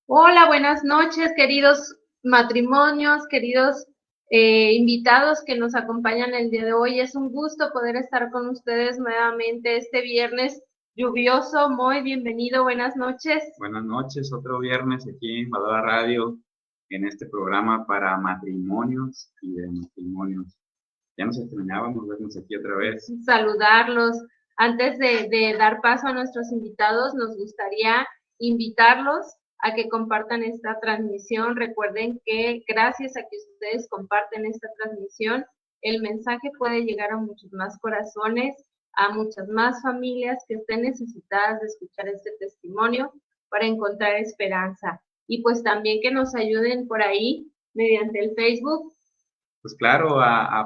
Hola, buenas noches, queridos matrimonios, queridos invitados que nos acompañan el día de hoy. Es un gusto poder estar con ustedes nuevamente este viernes lluvioso. Muy bienvenido, buenas noches. Buenas noches, otro viernes aquí en Valora Radio, en este programa para matrimonios y de matrimonios. Ya nos extrañábamos vernos aquí otra vez. Saludarlos. Antes de dar paso a nuestros invitados, nos gustaría invitarlos a que compartan esta transmisión. Recuerden que gracias a que ustedes comparten esta transmisión, el mensaje puede llegar a muchos más corazones, a muchas más familias que estén necesitadas de escuchar este testimonio para encontrar esperanza. Y pues también que nos ayuden por ahí mediante el Facebook. Pues claro,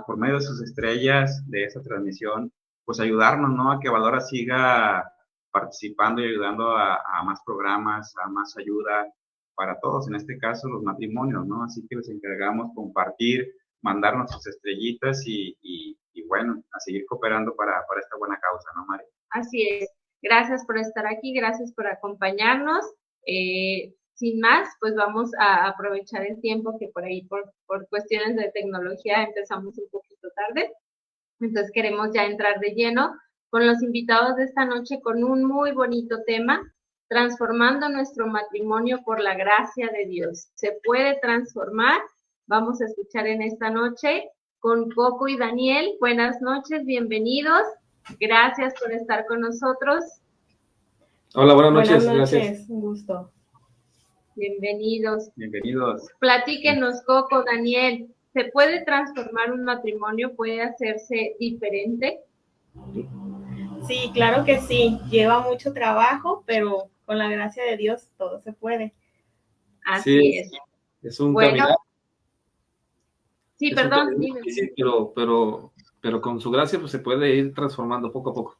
por medio de sus estrellas de esta transmisión, pues ayudarnos, ¿no? A que Valora siga participando y ayudando a más programas, a más ayuda para todos, en este caso los matrimonios, ¿no? Así que les encargamos compartir, mandarnos sus estrellitas y bueno, a seguir cooperando para esta buena causa, ¿no, Mari? Así es. Gracias por estar aquí, gracias por acompañarnos. Sin más, pues vamos a aprovechar el tiempo que por ahí, por cuestiones de tecnología, empezamos un poquito tarde. Entonces queremos ya entrar de lleno con los invitados de esta noche con un muy bonito tema, transformando nuestro matrimonio por la gracia de Dios. ¿Se puede transformar? Vamos a escuchar en esta noche con Coco y Daniel. Buenas noches, bienvenidos. Gracias por estar con nosotros. Hola, buenas noches. Buenas noches, gracias. un gusto. Bienvenidos. Bienvenidos. Platíquenos, Coco, Daniel. ¿Se puede transformar un matrimonio? ¿Puede hacerse diferente? Sí, claro que sí. Lleva mucho trabajo, pero con la gracia de Dios todo se puede. Así Sí, es. es un Bueno, caminar. sí, Es perdón, un dime. difícil, pero con su gracia pues se puede ir transformando poco a poco.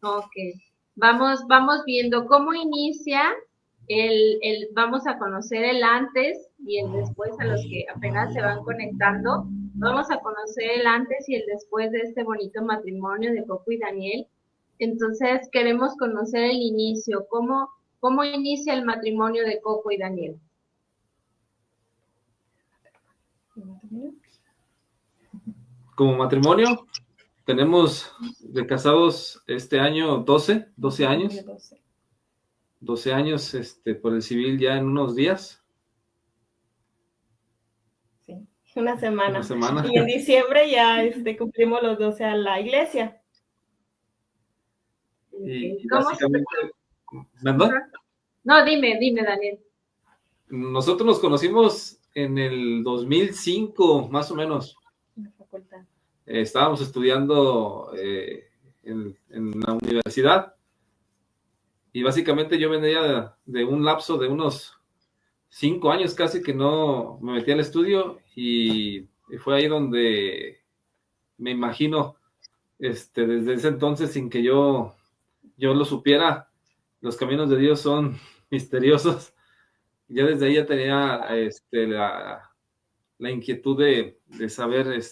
Ok, vamos viendo cómo inicia vamos a conocer el antes y el después a los que apenas se van conectando. Vamos a conocer el antes y el después de este bonito matrimonio de Coco y Daniel. Entonces, queremos conocer el inicio, cómo inicia el matrimonio de Coco y Daniel. Como matrimonio, tenemos de casados este año 12 años. 12 años por el civil ya en unos días. Sí, una semana. Una semana. Y en diciembre ya cumplimos los 12 a la iglesia. Y ¿Cómo básicamente, ¿verdad? No, dime, Daniel. Nosotros nos conocimos en el 2005, más o menos. En la facultad. Estábamos estudiando en la universidad y básicamente yo venía de un lapso de unos 5 años casi que no me metí al estudio y fue ahí donde me imagino desde ese entonces, sin que yo lo supiera, los caminos de Dios son misteriosos. Ya desde ahí ya tenía la inquietud de saber de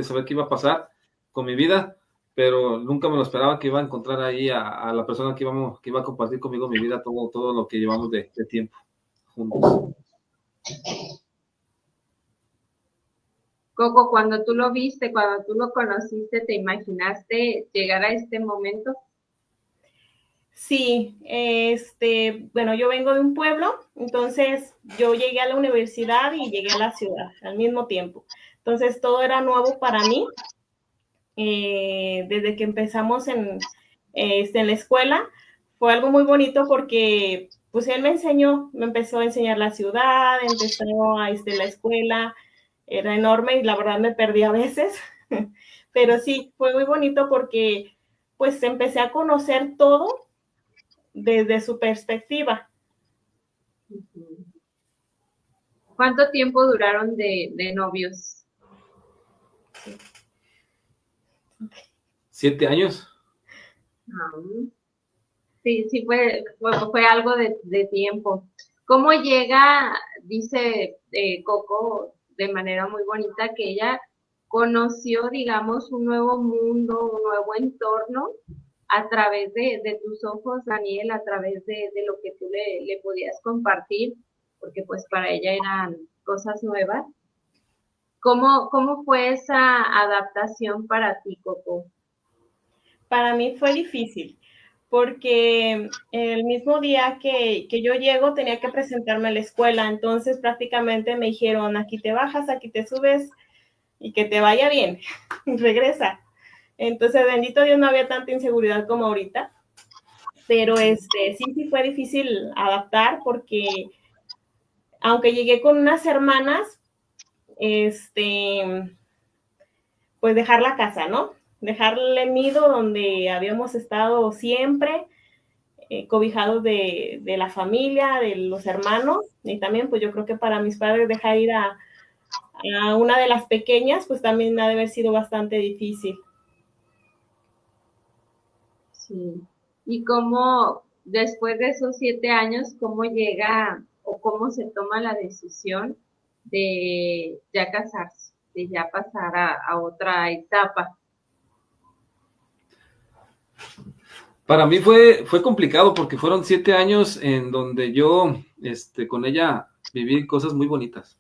saber qué iba a pasar con mi vida, pero nunca me lo esperaba que iba a encontrar ahí a la persona que iba a compartir conmigo mi vida, todo lo que llevamos de tiempo juntos. Coco, cuando tú lo viste, cuando tú lo conociste, ¿te imaginaste llegar a este momento? Sí, bueno, yo vengo de un pueblo, entonces yo llegué a la universidad y llegué a la ciudad al mismo tiempo. Entonces todo era nuevo para mí. Desde que empezamos en la escuela, fue algo muy bonito porque pues él me empezó a enseñar la ciudad, empezó la escuela, era enorme y la verdad me perdí a veces, pero sí, fue muy bonito porque pues empecé a conocer todo desde su perspectiva. ¿Cuánto tiempo duraron de novios? 7 años. Sí, fue algo de tiempo. ¿Cómo llega, dice Coco, de manera muy bonita, que ella conoció, digamos, un nuevo mundo, un nuevo entorno a través de tus ojos, Daniel, a través de lo que tú le podías compartir, porque pues para ella eran cosas nuevas. ¿Cómo fue esa adaptación para ti, Coco? Para mí fue difícil, porque el mismo día que yo llego tenía que presentarme a la escuela, entonces prácticamente me dijeron, aquí te bajas, aquí te subes y que te vaya bien, regresa. Entonces, bendito Dios, no había tanta inseguridad como ahorita, pero sí fue difícil adaptar porque aunque llegué con unas hermanas, pues dejar la casa, ¿no? Dejarle el nido donde habíamos estado siempre, cobijados de la familia, de los hermanos, y también pues yo creo que para mis padres dejar ir a una de las pequeñas, pues también ha de haber sido bastante difícil. Sí. ¿Y cómo, después de esos 7 años, cómo llega o cómo se toma la decisión de ya casarse, de ya pasar a otra etapa? Para mí fue complicado porque fueron 7 años en donde yo con ella viví cosas muy bonitas.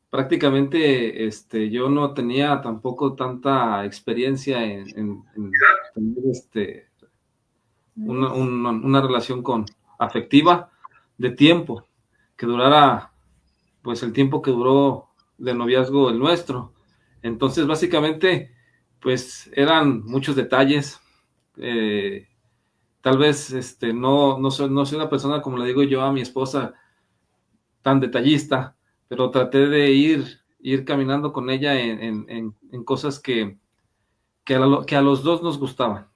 Prácticamente yo no tenía tampoco tanta experiencia en tener una relación afectiva de tiempo, que durara pues el tiempo que duró de noviazgo el nuestro. Entonces básicamente pues eran muchos detalles. Tal vez no soy una persona, como le digo yo a mi esposa, tan detallista, pero traté de ir caminando con ella en cosas que a los dos nos gustaban,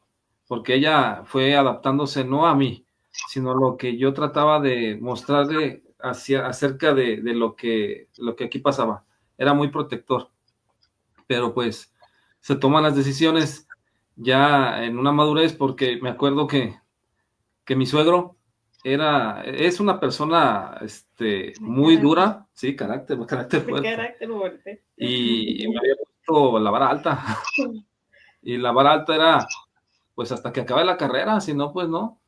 porque ella fue adaptándose no a mí, sino a lo que yo trataba de mostrarle acerca de lo que aquí pasaba. Era muy protector, pero pues se toman las decisiones ya en una madurez, porque me acuerdo que mi suegro es una persona muy dura, sí, carácter fuerte. Carácter fuerte. Y me había puesto la vara alta. Y la vara alta era, pues hasta que acabe la carrera, si no, pues no.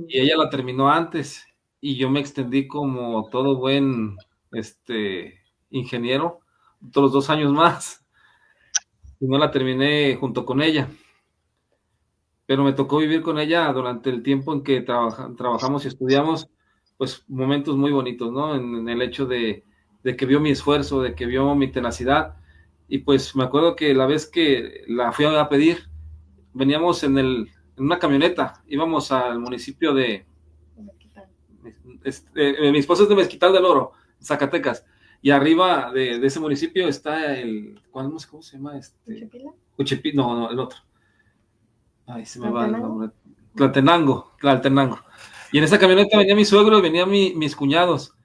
Y ella la terminó antes. Y yo me extendí como todo buen ingeniero, otros 2 años más. Y no la terminé junto con ella. Pero me tocó vivir con ella durante el tiempo en que trabajamos y estudiamos, pues momentos muy bonitos, ¿no? En el hecho de que vio mi esfuerzo, de que vio mi tenacidad. Y pues me acuerdo que la vez que la fui a pedir, veníamos en una camioneta, íbamos al municipio de... mi esposa es de Mezquital del Oro, Zacatecas, y arriba de ese municipio está ¿cómo se llama? ¿Cuchipila? No, el otro. Ay, se me va el nombre. Tlaltenango. Y en esa camioneta venía mi suegro y venían mis cuñados.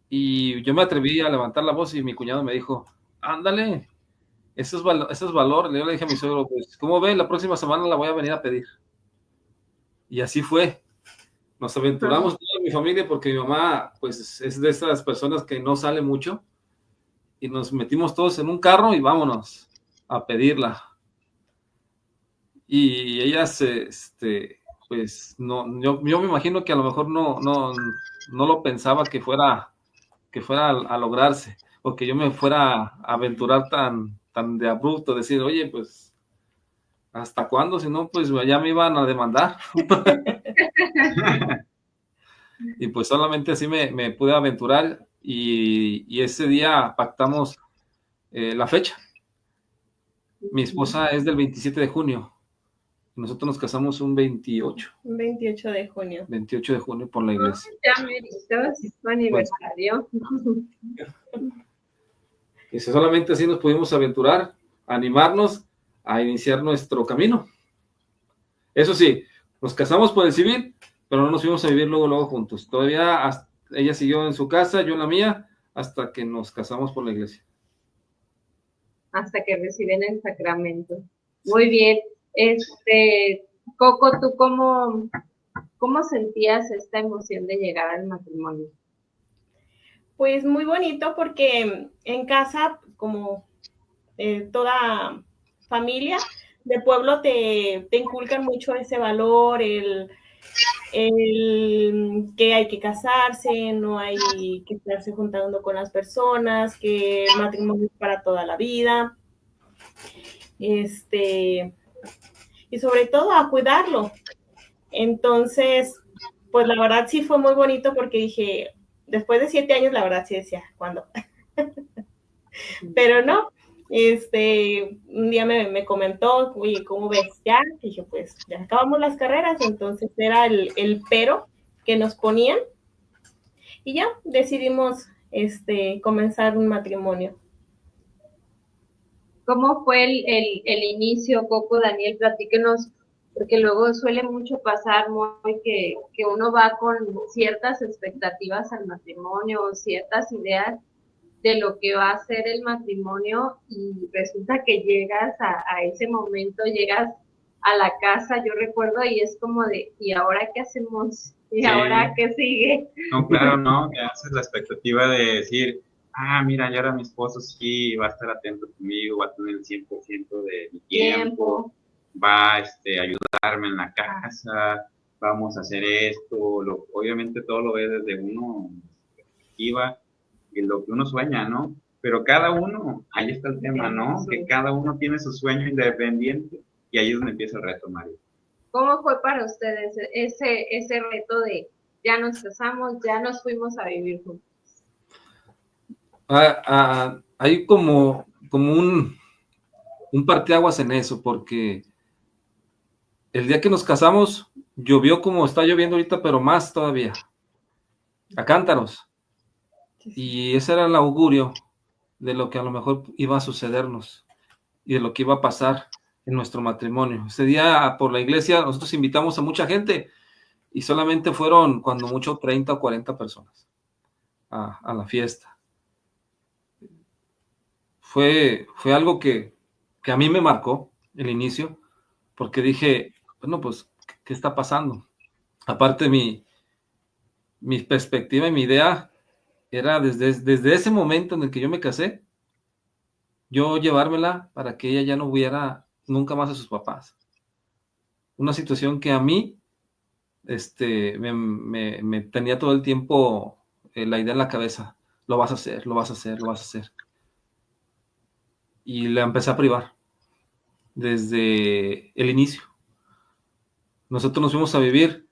Y yo me atreví a levantar la voz y mi cuñado me dijo, ándale, eso es valor. Yo le dije a mi suegro, pues, ¿cómo ve? La próxima semana la voy a venir a pedir. Y así fue. Nos aventuramos toda mi familia porque mi mamá, pues, es de esas personas que no sale mucho. Y nos metimos todos en un carro y vámonos a pedirla. Y ellas, pues, no, yo me imagino que a lo mejor no lo pensaba que fuera a lograrse, o que yo me fuera a aventurar tan de abrupto, decir, oye, pues, ¿hasta cuándo? Si no, pues ya me iban a demandar. Y pues solamente así me pude aventurar, y ese día pactamos la fecha. Mi esposa es del 27 de junio. Nosotros nos casamos un 28. Un 28 de junio. 28 de junio por la iglesia. Ya merito, es su aniversario. Y solamente así nos pudimos aventurar, animarnos a iniciar nuestro camino. Eso sí, nos casamos por el civil, pero no nos fuimos a vivir luego juntos. Todavía ella siguió en su casa, yo en la mía, hasta que nos casamos por la iglesia. Hasta que reciben el sacramento. Muy bien. Coco, ¿tú cómo sentías esta emoción de llegar al matrimonio? Pues muy bonito porque en casa, como toda familia, de pueblo te inculcan mucho ese valor, el que hay que casarse, no hay que estarse juntando con las personas, que el matrimonio es para toda la vida, y sobre todo a cuidarlo. Entonces, pues la verdad sí fue muy bonito porque dije, después de 7 años, la verdad sí decía, ¿cuándo? Pero no, un día me comentó, oye, ¿cómo ves? Ya, dije, pues ya acabamos las carreras, entonces era el pero que nos ponían y ya decidimos comenzar un matrimonio. ¿Cómo fue el inicio, Coco, Daniel? Platíquenos, porque luego suele mucho pasar muy que uno va con ciertas expectativas al matrimonio, ciertas ideas de lo que va a ser el matrimonio y resulta que llegas a ese momento, llegas a la casa, yo recuerdo, y es como de, ¿y ahora qué hacemos? ¿Y Sí. ahora qué sigue? No, claro, no, que haces la expectativa de decir, ah, mira, ya ahora mi esposo sí va a estar atento conmigo, va a tener el 100% de mi tiempo, va a ayudarme en la casa, vamos a hacer esto, obviamente todo lo ve desde uno perspectiva y lo que uno sueña, ¿no? Pero cada uno, ahí está el tema, ¿no? Que cada uno tiene su sueño independiente y ahí es donde empieza el reto, Mario. ¿Cómo fue para ustedes ese reto de ya nos casamos, ya nos fuimos a vivir juntos? Hay como un parteaguas en eso, porque el día que nos casamos llovió como está lloviendo ahorita, pero más todavía, a cántaros. Y ese era el augurio de lo que a lo mejor iba a sucedernos y de lo que iba a pasar en nuestro matrimonio. Ese día por la iglesia nosotros invitamos a mucha gente y solamente fueron cuando mucho 30 o 40 personas a la fiesta. Fue algo que a mí me marcó el inicio, porque dije, bueno, pues, ¿qué está pasando? Aparte, mi perspectiva y mi idea era desde ese momento en el que yo me casé, yo llevármela para que ella ya no viera nunca más a sus papás. Una situación que a mí me tenía todo el tiempo la idea en la cabeza, lo vas a hacer, lo vas a hacer, lo vas a hacer. Y la empecé a privar desde el inicio. Nosotros nos fuimos a vivir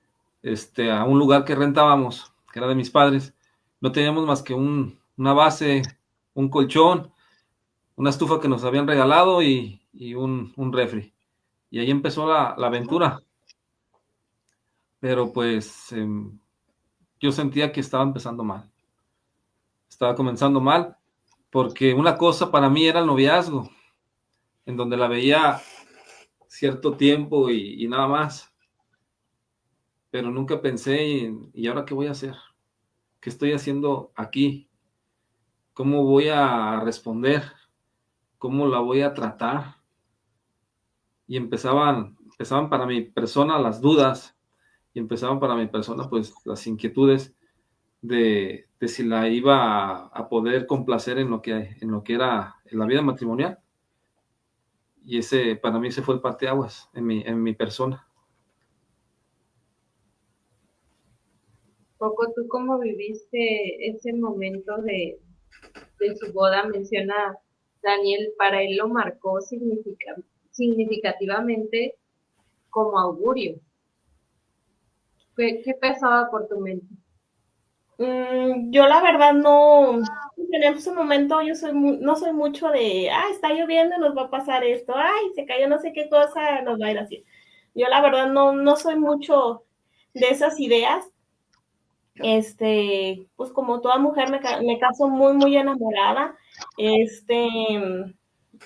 a un lugar que rentábamos, que era de mis padres. No teníamos más que una base, un colchón, una estufa que nos habían regalado y un refri. Y ahí empezó la aventura. Pero pues yo sentía que estaba empezando mal. Estaba comenzando mal porque una cosa para mí era el noviazgo, en donde la veía cierto tiempo y nada más. Pero nunca pensé ¿y ahora qué voy a hacer? ¿Qué estoy haciendo aquí? ¿Cómo voy a responder? ¿Cómo la voy a tratar? Y empezaban para mi persona las dudas y empezaban para mi persona pues las inquietudes de si la iba a poder complacer en lo que era en la vida matrimonial. Y para mí ese fue el parteaguas en mi persona. Coco, ¿tú cómo viviste ese momento de su boda? Menciona Daniel, para él lo marcó significativamente como augurio. ¿Qué pasaba por tu mente? Yo la verdad no, en ese momento yo no soy mucho de, está lloviendo, nos va a pasar esto, se cayó no sé qué cosa, nos va a ir así. Yo la verdad no soy mucho de esas ideas. Pues como toda mujer me caso muy, muy enamorada,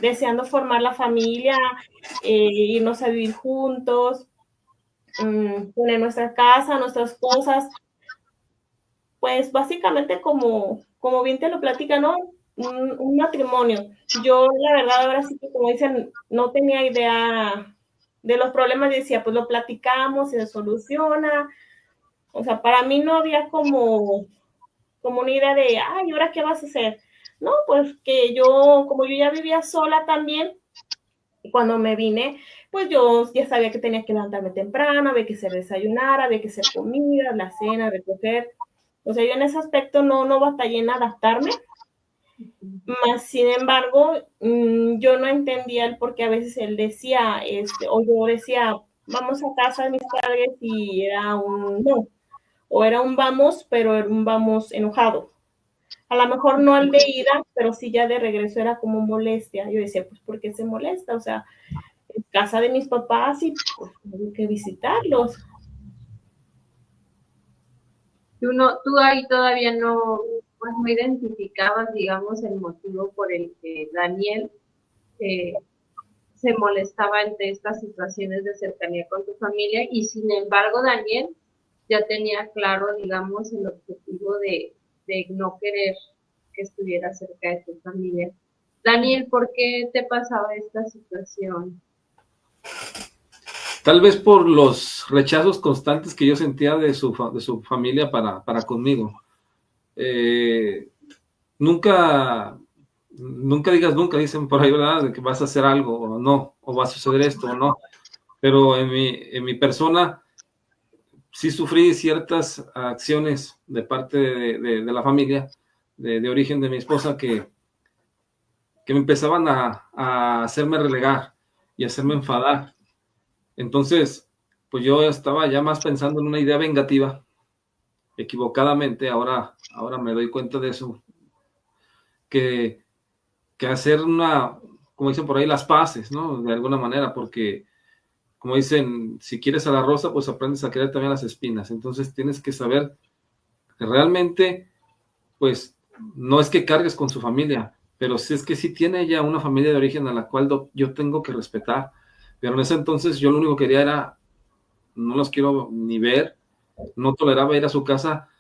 deseando formar la familia, irnos a vivir juntos, poner nuestra casa, nuestras cosas, pues básicamente como bien te lo platica, ¿no? Un matrimonio. Yo la verdad ahora sí que como dicen, no tenía idea de los problemas, decía, pues lo platicamos, se soluciona. O sea, para mí no había como una idea de, ¿y ahora qué vas a hacer? No, pues que como yo ya vivía sola también, Cuando me vine, pues yo ya sabía que tenía que levantarme temprano, había que hacer desayunar, había que hacer comida, la cena, recoger. O sea, yo en ese aspecto no batallé en adaptarme. Más sin embargo, yo no entendía el por qué a veces él decía, o yo decía, vamos a casa de mis padres y era un no, o era un vamos, pero era un vamos enojado. A lo mejor no al de ida, pero sí ya de regreso era como molestia. Yo decía, pues, ¿por qué se molesta? O sea, es casa de mis papás y pues tengo que visitarlos. Tú ahí todavía no, pues no identificabas, digamos, el motivo por el que Daniel eh, se molestaba ante estas situaciones de cercanía con tu familia y sin embargo Daniel ya tenía claro, digamos, el objetivo de no querer que estuviera cerca de tu familia. Daniel, ¿por qué te pasaba esta situación? Tal vez por los rechazos constantes que yo sentía de su familia para conmigo. Nunca digas nunca, dicen por ahí, ¿verdad? De que vas a hacer algo o no, o va a suceder esto o no. Pero en mi persona sí sufrí ciertas acciones de parte de la familia, de origen de mi esposa, que me empezaban a hacerme relegar y hacerme enfadar. Entonces, pues yo estaba ya más pensando en una idea vengativa, equivocadamente, ahora me doy cuenta de eso, que hacer como dicen por ahí, las paces, ¿no? De alguna manera, porque, como dicen, si quieres a la rosa, pues aprendes a querer también las espinas. Entonces tienes que saber que realmente, pues, no es que cargues con su familia, pero sí es que sí tiene ella una familia de origen a la cual yo tengo que respetar. Pero en ese entonces yo lo único que quería era, no los quiero ni ver, no toleraba ir a su casa,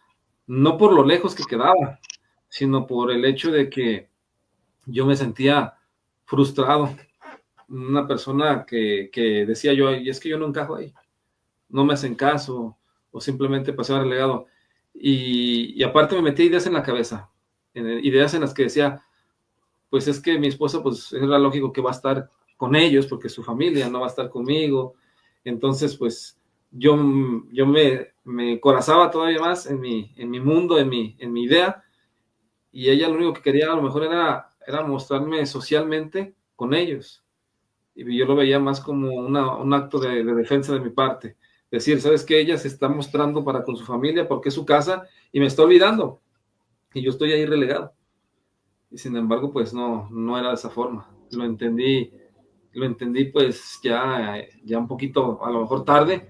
no por lo lejos que quedaba, sino por el hecho de que yo me sentía frustrado, una persona que decía yo, y es que yo no encajo ahí, no me hacen caso, o simplemente pasaba relegado. Y aparte me metía ideas en la cabeza, ideas en las que decía, pues es que mi esposa, pues era lógico que va a estar con ellos, porque su familia no va a estar conmigo. Entonces, pues yo me corazaba todavía más en mi mundo, en mi idea, y ella lo único que quería a lo mejor era mostrarme socialmente con ellos. Y yo lo veía más como un acto de defensa de mi parte. Decir, ¿sabes qué? Ella se está mostrando para con su familia porque es su casa y me está olvidando. Y yo estoy ahí relegado. Y sin embargo, pues no era de esa forma. Lo entendí pues ya un poquito, a lo mejor tarde,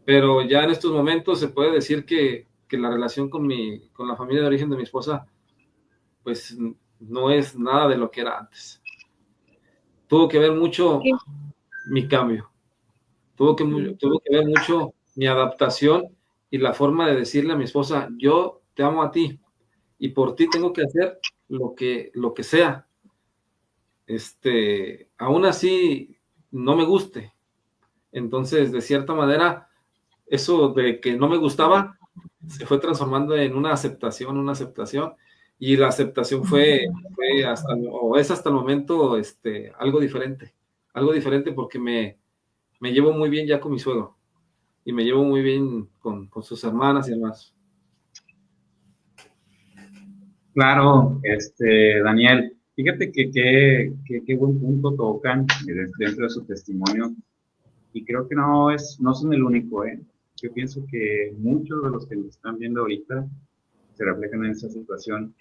pero ya en estos momentos se puede decir que la relación con la familia de origen de mi esposa, pues no es nada de lo que era antes. Tuvo que ver mucho mi cambio, tuvo que ver mucho mi adaptación y la forma de decirle a mi esposa, yo te amo a ti y por ti tengo que hacer lo que sea. Aún así no me guste. Entonces, de cierta manera, eso de que no me gustaba se fue transformando en una aceptación, y la aceptación fue es hasta el momento algo diferente porque me llevo muy bien ya con mi suegro y me llevo muy bien con sus hermanas y demás. Claro, Daniel, fíjate que qué buen punto tocan dentro de su testimonio, y creo que no son el único, ¿eh? Yo pienso que muchos de los que nos están viendo ahorita se reflejan en esa situación,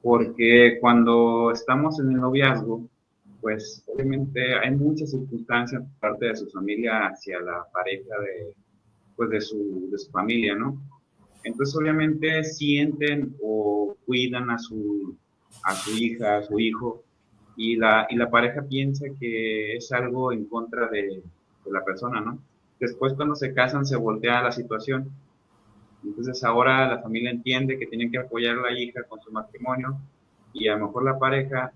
porque cuando estamos en el noviazgo, pues obviamente hay muchas circunstancias por parte de su familia hacia la pareja pues de su familia, ¿no? Entonces obviamente sienten o cuidan a su hija, a su hijo, y la pareja piensa que es algo en contra de la persona, ¿no? Después cuando se casan se voltea la situación. Entonces ahora la familia entiende que tienen que apoyar a la hija con su matrimonio, y a lo mejor la pareja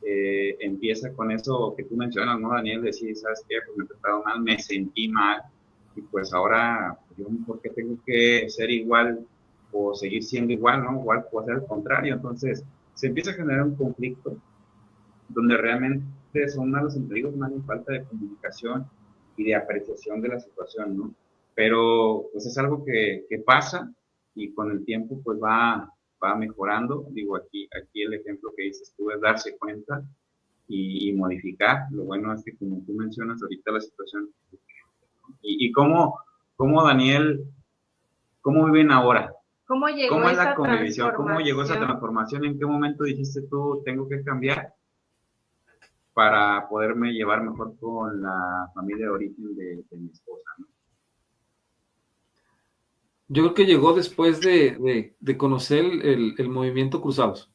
empieza con eso que tú mencionas, ¿no, Daniel? Decir, ¿sabes qué? Pues me trataron mal, me sentí mal, y pues ahora, yo, ¿por qué tengo que ser igual o seguir siendo igual, ¿no? Igual puedo hacer al contrario. Entonces se empieza a generar un conflicto donde realmente son malos empleos, más bien falta de comunicación y de apreciación de la situación, ¿no? Pero pues es algo que pasa y con el tiempo pues va mejorando. Digo, aquí el ejemplo que dices tú es darse cuenta y modificar. Lo bueno es que como tú mencionas ahorita la situación, y cómo Daniel, cómo viven ahora, ¿Cómo llegó cómo es la esa convivisión, cómo llegó esa transformación? transformación, en qué momento dijiste tú tengo que cambiar para poderme llevar mejor con la familia de origen de mi esposa, ¿no? Yo creo que llegó después de conocer el movimiento Cruzados,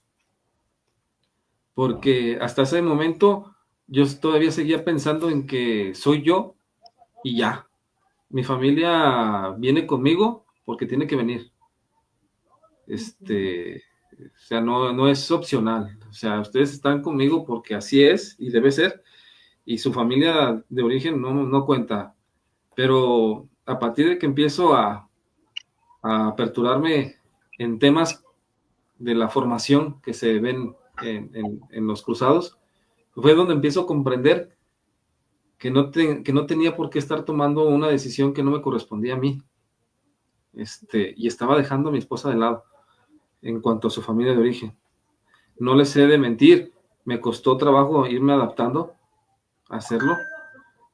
porque hasta ese momento yo todavía seguía pensando en que soy yo y ya. Mi familia viene conmigo porque tiene que venir. O sea, no es opcional. O sea, ustedes están conmigo porque así es y debe ser. Y su familia de origen no cuenta. Pero a partir de que empiezo a aperturarme en temas de la formación que se ven en los cruzados, fue donde empiezo a comprender que no tenía por qué estar tomando una decisión que no me correspondía a mí. Y estaba dejando a mi esposa de lado en cuanto a su familia de origen. No les he de mentir, me costó trabajo irme adaptando a hacerlo.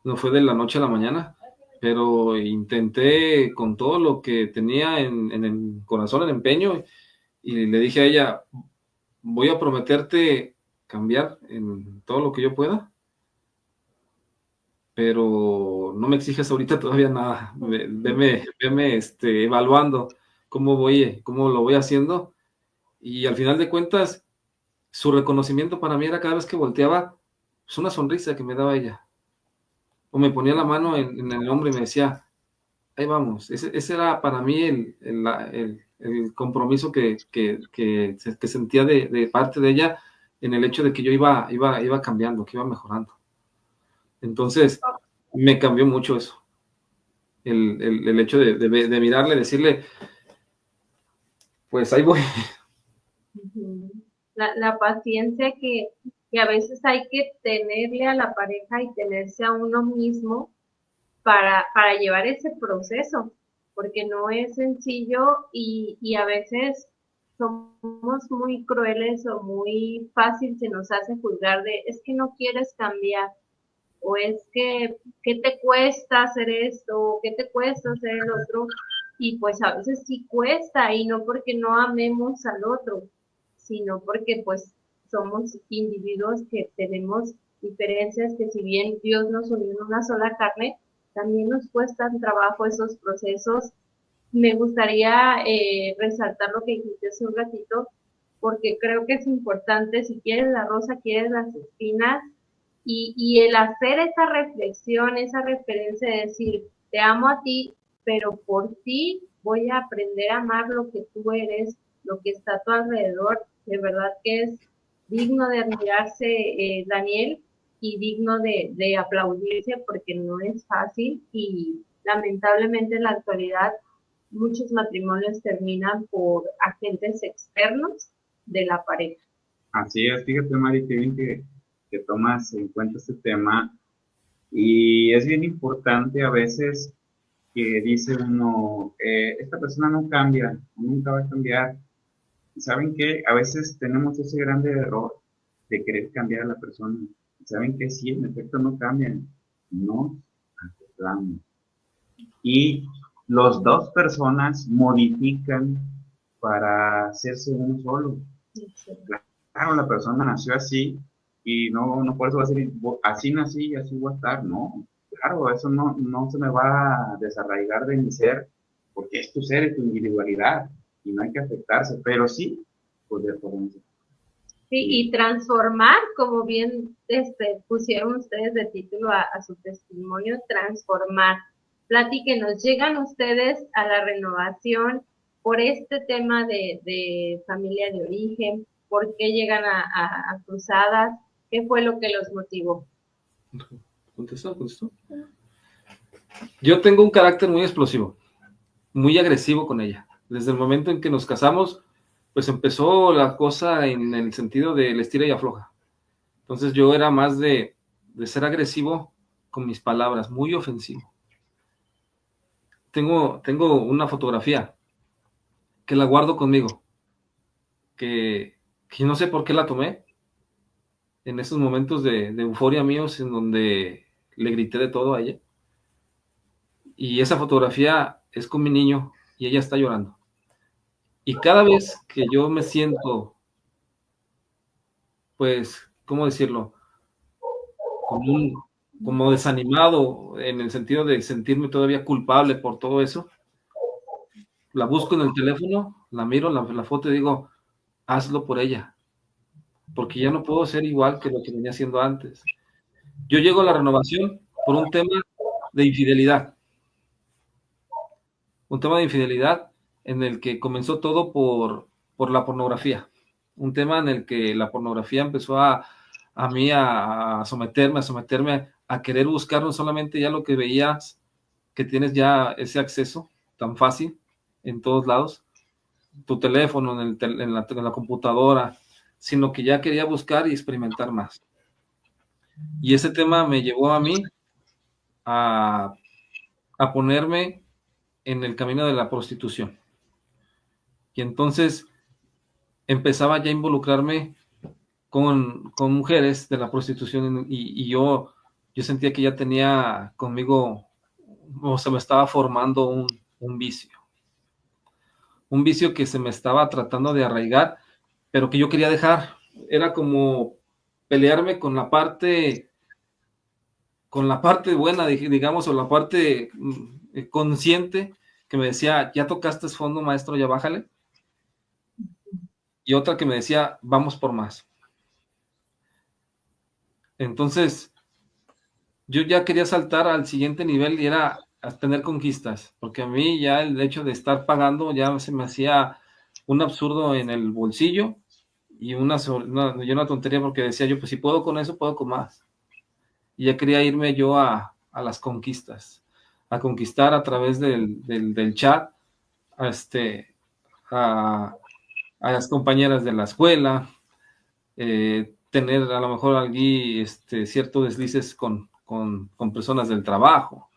No fue de la noche a la mañana, pero intenté con todo lo que tenía en el corazón, el empeño, y le dije a ella, voy a prometerte cambiar en todo lo que yo pueda, pero no me exijas ahorita todavía nada. Veme evaluando cómo lo voy haciendo, y al final de cuentas, su reconocimiento para mí era cada vez que volteaba, pues una sonrisa que me daba ella, o me ponía la mano en el hombro y me decía, ahí vamos. Ese era para mí el compromiso que sentía de parte de ella, en el hecho de que yo iba cambiando, que iba mejorando. Entonces, me cambió mucho eso. El hecho de mirarle, decirle, pues ahí voy. La paciencia que a veces hay que tenerle a la pareja y tenerse a uno mismo para llevar ese proceso, porque no es sencillo y a veces somos muy crueles o muy fácil se nos hace juzgar de es que no quieres cambiar o es que ¿qué te cuesta hacer esto? O ¿qué te cuesta hacer el otro? Y pues a veces sí cuesta y no porque no amemos al otro, sino porque pues somos individuos que tenemos diferencias que si bien Dios nos unió en una sola carne, también nos cuestan trabajo esos procesos. Me gustaría resaltar lo que dijiste hace un ratito, porque creo que es importante, si quieres la rosa, quieres las espinas, y el hacer esa reflexión, esa referencia de decir, te amo a ti, pero por ti voy a aprender a amar lo que tú eres, lo que está a tu alrededor, de verdad que es digno de admirarse, Daniel, y digno de aplaudirse porque no es fácil y lamentablemente en la actualidad muchos matrimonios terminan por agentes externos de la pareja. Así es, fíjate, Mari, qué bien que tomas en cuenta este tema. Y es bien importante a veces que dice uno, esta persona no cambia, nunca va a cambiar. ¿Y saben qué? A veces tenemos ese grande error de querer cambiar a la persona. ¿Saben qué? Sí, en efecto no cambian, no acoplamos. Y los dos personas modifican para hacerse uno solo. Claro, la persona nació así y no por eso va a ser así nací y así voy a estar, no. Claro, eso no se me va a desarraigar de mi ser, porque es tu ser, es tu individualidad y no hay que afectarse, pero sí poder ponerse. Sí, y transformar, como bien pusieron ustedes de título a su testimonio, transformar. Platíquenos, ¿llegan ustedes a la renovación por este tema de familia de origen? ¿Por qué llegan a Cruzadas? ¿Qué fue lo que los motivó? ¿Contestó? Yo tengo un carácter muy explosivo, muy agresivo con ella. Desde el momento en que nos casamos, pues empezó la cosa en el sentido del estira y afloja. Entonces yo era más de ser agresivo con mis palabras, muy ofensivo. Tengo una fotografía que la guardo conmigo, que no sé por qué la tomé en esos momentos de euforia míos en donde le grité de todo a ella. Y esa fotografía es con mi niño y ella está llorando. Y cada vez que yo me siento, pues, ¿cómo decirlo? Como desanimado en el sentido de sentirme todavía culpable por todo eso, la busco en el teléfono, la miro, la foto y digo, hazlo por ella, porque ya no puedo ser igual que lo que venía haciendo antes. Yo llego a la renovación por un tema de infidelidad. Un tema de infidelidad en el que comenzó todo por la pornografía. Un tema en el que la pornografía empezó a mí a someterme a querer buscar no solamente ya lo que veías, que tienes ya ese acceso tan fácil en todos lados, tu teléfono, en la computadora, sino que ya quería buscar y experimentar más. Y ese tema me llevó a mí a ponerme en el camino de la prostitución. Y entonces empezaba ya a involucrarme con mujeres de la prostitución y yo sentía que ya tenía conmigo, o se me estaba formando un vicio. Un vicio que se me estaba tratando de arraigar, pero que yo quería dejar. Era como pelearme con la parte buena, digamos, o la parte consciente que me decía, ya tocaste fondo, maestro, ya bájale. Y otra que me decía, vamos por más. Entonces, yo ya quería saltar al siguiente nivel y era a tener conquistas, porque a mí ya el hecho de estar pagando ya se me hacía un absurdo en el bolsillo y una tontería, porque decía yo, pues si puedo con eso, puedo con más. Y ya quería irme yo a las conquistas, a conquistar a través del chat, a las compañeras de la escuela, tener a lo mejor allí ciertos deslices con personas del trabajo,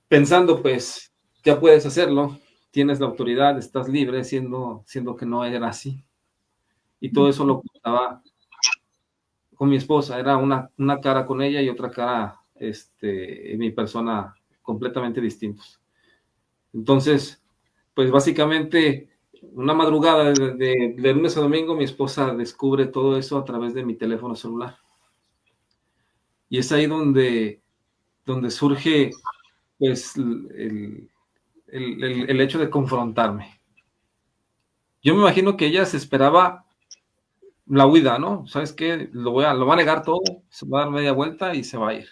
pensando pues ya puedes hacerlo, tienes la autoridad, estás libre, siendo que no era así. Y todo eso lo contaba con mi esposa, era una cara con ella y otra cara en mi persona, completamente distintos. Entonces, pues básicamente una madrugada de lunes a domingo, mi esposa descubre todo eso a través de mi teléfono celular. Y es ahí donde surge pues el hecho de confrontarme. Yo me imagino que ella se esperaba la huida, ¿no? ¿Sabes qué? Lo va a negar todo, se va a dar media vuelta y se va a ir.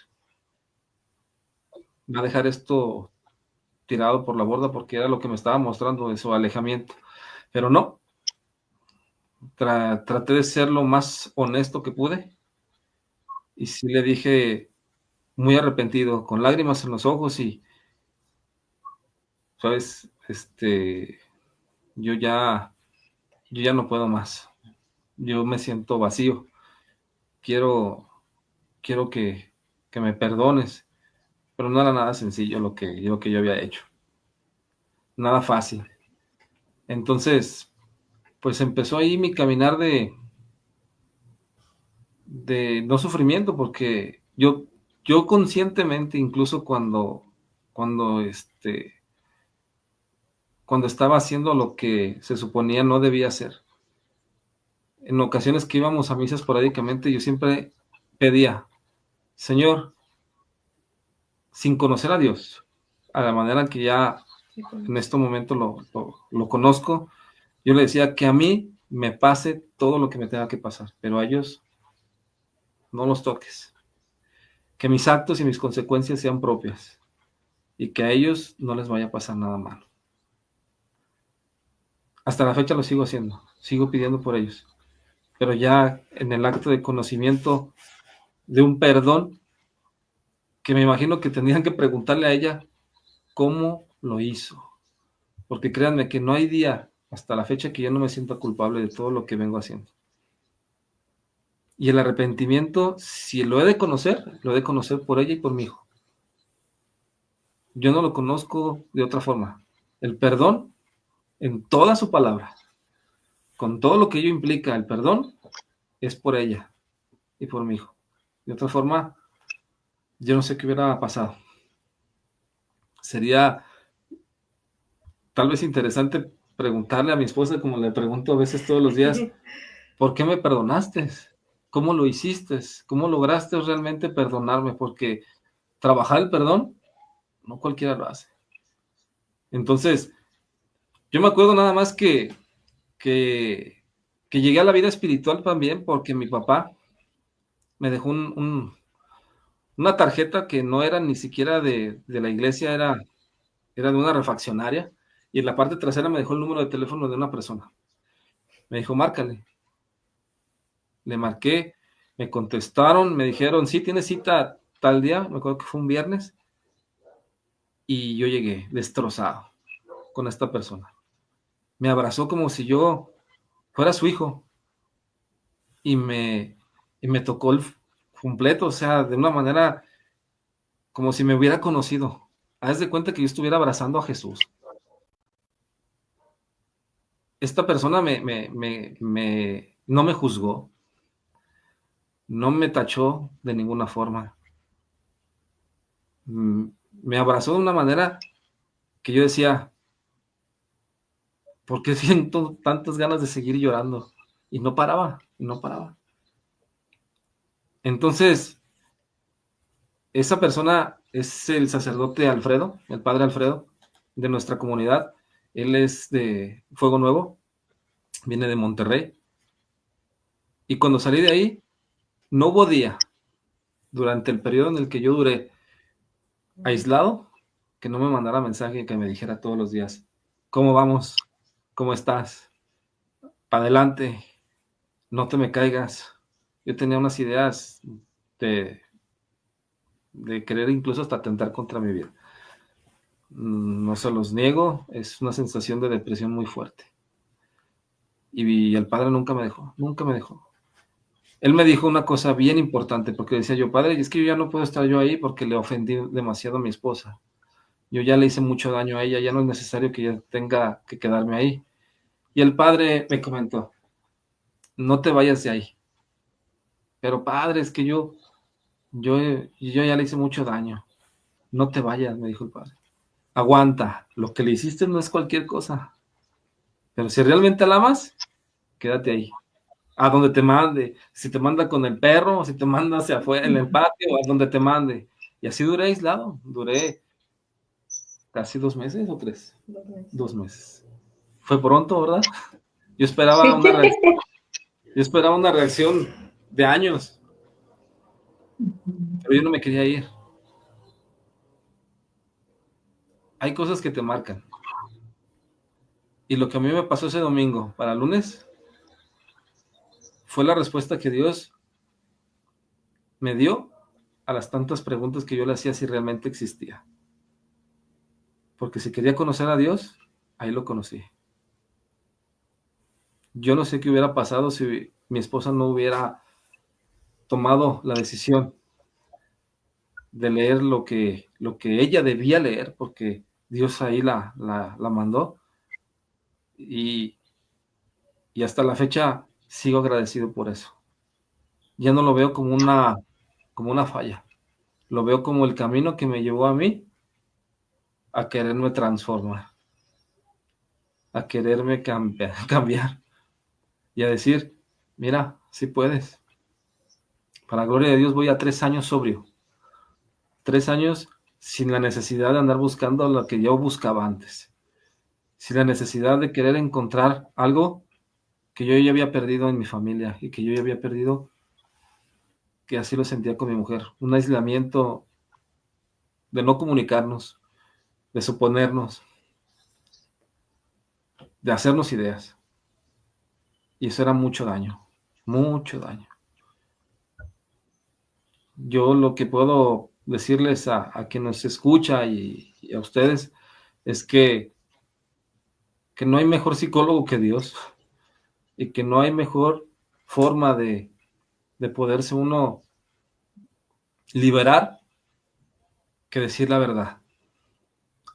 Va a dejar esto tirado por la borda porque era lo que me estaba mostrando de su alejamiento. Pero no. Traté de ser lo más honesto que pude. Y sí le dije, muy arrepentido, con lágrimas en los ojos y, ¿sabes? Yo ya no puedo más. Yo me siento vacío. Quiero que me perdones, pero no era nada sencillo lo que yo había hecho. Nada fácil. Entonces, pues empezó ahí mi caminar de no sufrimiento, porque yo conscientemente, incluso cuando estaba haciendo lo que se suponía no debía hacer, en ocasiones que íbamos a misa esporádicamente, yo siempre pedía, Señor, sin conocer a Dios, a la manera que ya en este momento lo conozco, yo le decía que a mí me pase todo lo que me tenga que pasar, pero a ellos no los toques. Que mis actos y mis consecuencias sean propias y que a ellos no les vaya a pasar nada malo. Hasta la fecha lo sigo haciendo, sigo pidiendo por ellos, pero ya en el acto de conocimiento de un perdón que me imagino que tendrían que preguntarle a ella cómo lo hizo, porque créanme que no hay día hasta la fecha que yo no me sienta culpable de todo lo que vengo haciendo. Y el arrepentimiento, si lo he de conocer por ella y por mi hijo. Yo no lo conozco de otra forma. El perdón, en toda su palabra, con todo lo que ello implica, el perdón, es por ella y por mi hijo. De otra forma, yo no sé qué hubiera pasado. Sería tal vez interesante preguntarle a mi esposa, como le pregunto a veces todos los días, ¿por qué me perdonaste? ¿Cómo lo hiciste? ¿Cómo lograste realmente perdonarme? Porque trabajar el perdón, no cualquiera lo hace. Entonces, yo me acuerdo nada más que llegué a la vida espiritual también porque mi papá me dejó una tarjeta que no era ni siquiera de la iglesia, era de una refaccionaria, y en la parte trasera me dejó el número de teléfono de una persona. Me dijo, márcale. Le marqué, me contestaron, me dijeron, sí, tienes cita tal día, me acuerdo que fue un viernes, y yo llegué destrozado con esta persona. Me abrazó como si yo fuera su hijo, y me tocó el completo, o sea, de una manera como si me hubiera conocido. Haz de cuenta que yo estuviera abrazando a Jesús. Esta persona no me juzgó, no me tachó de ninguna forma. Me abrazó de una manera que yo decía, ¿por qué siento tantas ganas de seguir llorando? Y no paraba, y no paraba. Entonces, esa persona es el sacerdote Alfredo, el padre Alfredo, de nuestra comunidad. Él es de Fuego Nuevo, viene de Monterrey. Y cuando salí de ahí, no hubo día durante el periodo en el que yo duré aislado que no me mandara mensaje, que me dijera todos los días, ¿cómo vamos? ¿Cómo estás? Para adelante, no te me caigas. Yo tenía unas ideas de querer incluso hasta atentar contra mi vida. No se los niego, es una sensación de depresión muy fuerte. Y el padre nunca me dejó, nunca me dejó. Él me dijo una cosa bien importante, porque decía yo, padre, es que yo ya no puedo estar yo ahí porque le ofendí demasiado a mi esposa. Yo ya le hice mucho daño a ella, ya no es necesario que ella tenga que quedarme ahí. Y el padre me comentó, no te vayas de ahí. Pero padre, es que yo ya le hice mucho daño. No te vayas, me dijo el padre. Aguanta, lo que le hiciste no es cualquier cosa. Pero si realmente la amas, quédate ahí. A donde te mande. Si te manda con el perro, o si te manda hacia afuera, en el patio, a donde te mande. Y así duré aislado. Duré casi 2 meses o 3. 2 meses. Fue pronto, ¿verdad? Yo esperaba una reacción de años. Pero yo no me quería ir. Hay cosas que te marcan. Y lo que a mí me pasó ese domingo para el lunes fue la respuesta que Dios me dio a las tantas preguntas que yo le hacía si realmente existía. Porque si quería conocer a Dios, ahí lo conocí. Yo no sé qué hubiera pasado si mi esposa no hubiera tomado la decisión de leer lo que ella debía leer, porque Dios ahí la mandó. Y hasta la fecha sigo agradecido por eso. Ya no lo veo como una falla. Lo veo como el camino que me llevó a mí a quererme transformar, a quererme cambiar y a decir, mira, sí puedes. Para la gloria de Dios voy a 3 años sobrio. 3 años sin la necesidad de andar buscando lo que yo buscaba antes. Sin la necesidad de querer encontrar algo que yo ya había perdido en mi familia y que yo ya había perdido, que así lo sentía con mi mujer. Un aislamiento de no comunicarnos, de suponernos, de hacernos ideas. Y eso era mucho daño, mucho daño. Yo lo que puedo decirles a quien nos escucha y a ustedes es que no hay mejor psicólogo que Dios y que no hay mejor forma de de poderse uno liberar que decir la verdad,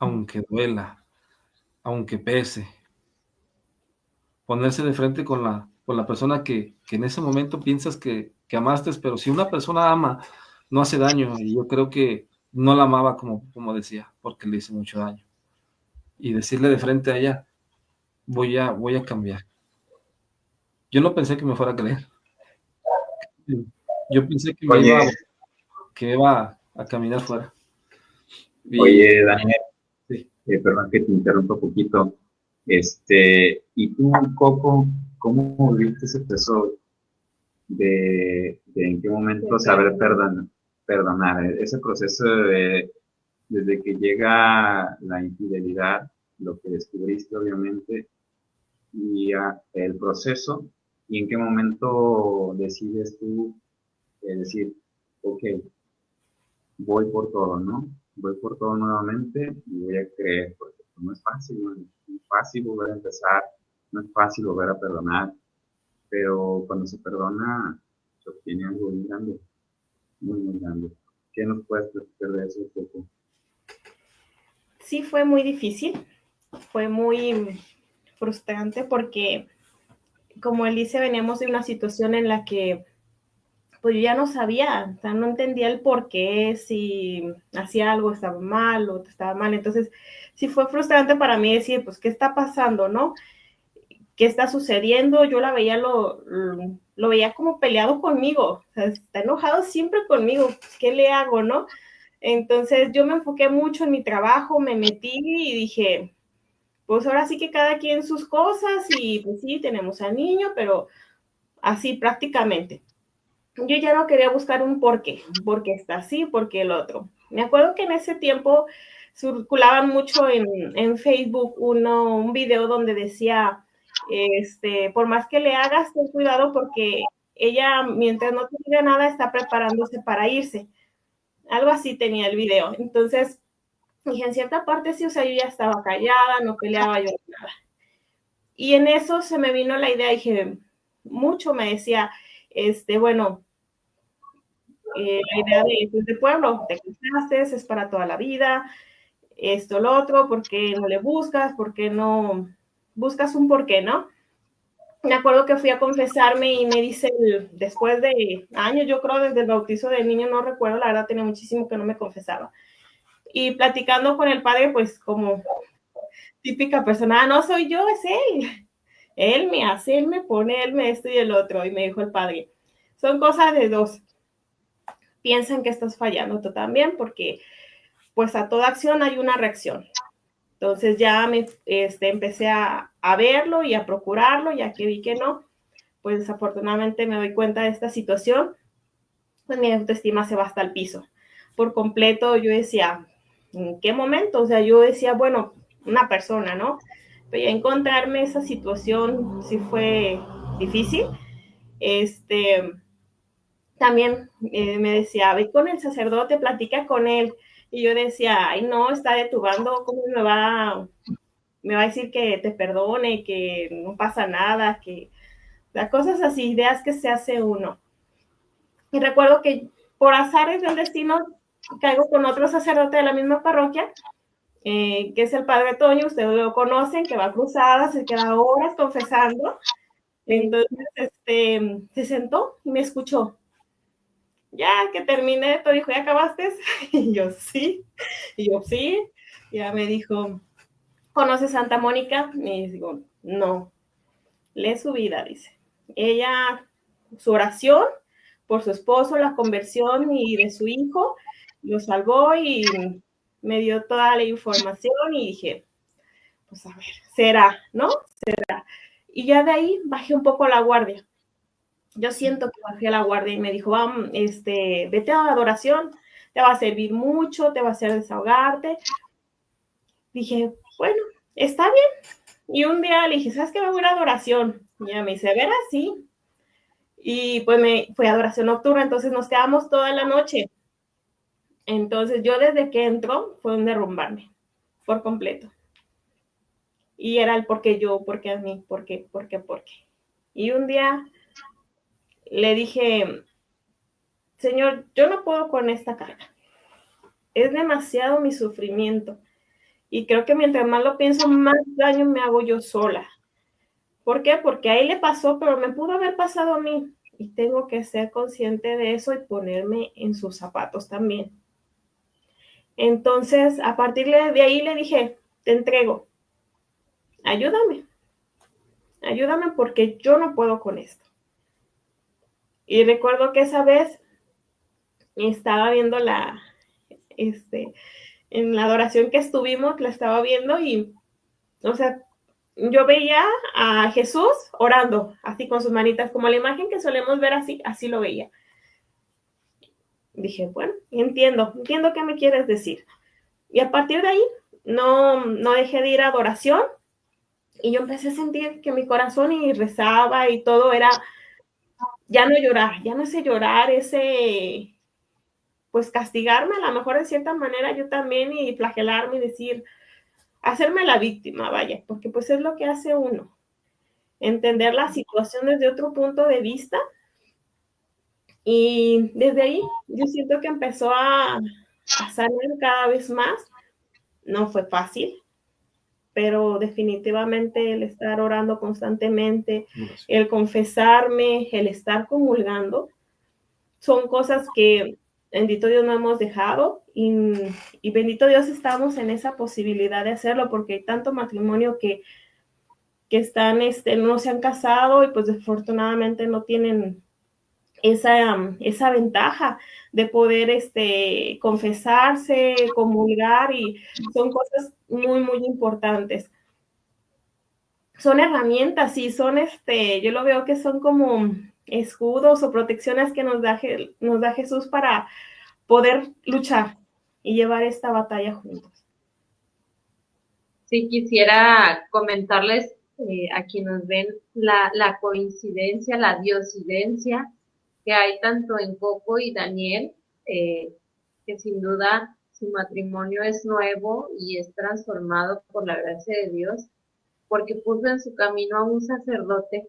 aunque duela, aunque pese, ponerse de frente con la persona que en ese momento piensas que amaste, pero si una persona ama, no hace daño, y yo creo que no la amaba como decía, porque le hice mucho daño. Y decirle de frente a ella, voy a cambiar. Yo no pensé que me fuera a creer. Yo pensé Oye, que iba a caminar fuera. Y oye, Daniel, sí. perdón que te interrumpa un poquito. ¿Y tú, Coco, cómo viste ese proceso de en qué momento saber perdonar? Ese proceso desde que llega la infidelidad, lo que descubriste obviamente, y el proceso, y en qué momento decides tú decir, ok, voy por todo, ¿no? Voy por todo nuevamente y voy a creer, porque pues, no es fácil, no es fácil volver a empezar, no es fácil volver a perdonar, pero cuando se perdona, se obtiene algo muy grande, muy, muy grande. ¿Qué nos puedes platicar de eso un poco? Sí, fue muy difícil, fue muy frustrante porque, como él dice, veníamos de una situación en la que pues yo ya no sabía, o sea, no entendía el por qué, si hacía algo estaba mal o estaba mal. Entonces, sí fue frustrante para mí decir, pues, ¿qué está pasando, no? ¿Qué está sucediendo? Yo lo veía como peleado conmigo, o sea, está enojado siempre conmigo, pues, ¿qué le hago, no? Entonces, yo me enfoqué mucho en mi trabajo, me metí y dije, pues ahora sí que cada quien sus cosas y pues sí, tenemos al niño, pero así prácticamente. Yo ya no quería buscar un por qué está así, por qué el otro. Me acuerdo que en ese tiempo circulaban mucho en Facebook un video donde decía, por más que le hagas, ten cuidado porque ella, mientras no te diga nada, está preparándose para irse. Algo así tenía el video. Entonces, dije, en cierta parte sí, o sea, yo ya estaba callada, no peleaba yo nada. Y en eso se me vino la idea, dije, mucho me decía, bueno, la idea de pueblo, te casaste, es para toda la vida, esto, lo otro, ¿por qué no le buscas? ¿Por qué no buscas un por qué, no? Me acuerdo que fui a confesarme y me dice, después de años, yo creo desde el bautizo del niño, no recuerdo, la verdad tenía muchísimo que no me confesaba. Y platicando con el padre, pues como típica persona, no soy yo, es él. Él me hace, él me pone, él me esto y el otro. Y me dijo el padre, son cosas de dos. Piensan que estás fallando tú también porque pues a toda acción hay una reacción. Entonces ya empecé a verlo y a procurarlo, ya que vi que no, pues desafortunadamente me doy cuenta de esta situación, pues mi autoestima se va hasta el piso. Por completo yo decía, ¿en qué momento? O sea, yo decía, bueno, una persona, ¿no? Pero ya encontrarme esa situación sí fue difícil. También me decía, ve con el sacerdote, platica con él. Y yo decía, ay, no, está de tu bando, ¿cómo me va a decir que te perdone, que no pasa nada, que las cosas así, ideas que se hace uno? Y recuerdo que por azares del destino caigo con otro sacerdote de la misma parroquia, que es el padre Toño, ustedes lo conocen, que va a cruzadas, se queda horas confesando. Entonces, se sentó y me escuchó. Ya que terminé, te dijo, ¿ya acabaste? Y yo, sí. Y yo, sí. Ya me dijo, ¿conoces Santa Mónica? Y digo, no. Lee su vida, dice. Ella, su oración por su esposo, la conversión y de su hijo, lo salvó y me dio toda la información y dije, pues a ver, será, ¿no? Y ya de ahí bajé un poco la guardia. Yo siento que bajé la guardia y me dijo, vamos, vete a la adoración, te va a servir mucho, te va a hacer desahogarte. Dije, bueno, está bien. Y un día le dije, ¿sabes qué? Me voy a ir a adoración. Y ella me dice, ¿verdad? Sí. Y pues me fui a adoración nocturna, entonces nos quedamos toda la noche. Entonces yo desde que entro fue un derrumbarme por completo. Y era el por qué yo, por qué a mí, por qué. Y un día le dije, Señor, yo no puedo con esta carga. Es demasiado mi sufrimiento. Y creo que mientras más lo pienso, más daño me hago yo sola. ¿Por qué? Porque a él le pasó, pero me pudo haber pasado a mí. Y tengo que ser consciente de eso y ponerme en sus zapatos también. Entonces, a partir de ahí le dije, te entrego. Ayúdame. Ayúdame porque yo no puedo con esto. Y recuerdo que esa vez estaba viendo en la adoración que estuvimos, la estaba viendo y, o sea, yo veía a Jesús orando, así con sus manitas, como la imagen que solemos ver así lo veía. Dije, bueno, entiendo qué me quieres decir. Y a partir de ahí, no dejé de ir a adoración y yo empecé a sentir que mi corazón y rezaba y todo era, ya no llorar, ya no sé llorar, pues castigarme a lo mejor de cierta manera yo también y flagelarme y decir, hacerme la víctima, vaya, porque pues es lo que hace uno. Entender la situación desde otro punto de vista y desde ahí yo siento que empezó a salir cada vez más. No fue fácil, pero definitivamente el estar orando constantemente, el confesarme, el estar comulgando, son cosas que bendito Dios no hemos dejado y bendito Dios estamos en esa posibilidad de hacerlo porque hay tanto matrimonio que están, no se han casado y pues desafortunadamente no tienen esa ventaja de poder confesarse, comulgar y son cosas muy, muy importantes. Son herramientas y son, yo lo veo que son como escudos o protecciones que nos da Jesús para poder luchar y llevar esta batalla juntos. Sí, quisiera comentarles a quienes ven la coincidencia, la diosidencia que hay tanto en Coco y Daniel, que sin duda su matrimonio es nuevo y es transformado por la gracia de Dios, porque puso en su camino a un sacerdote,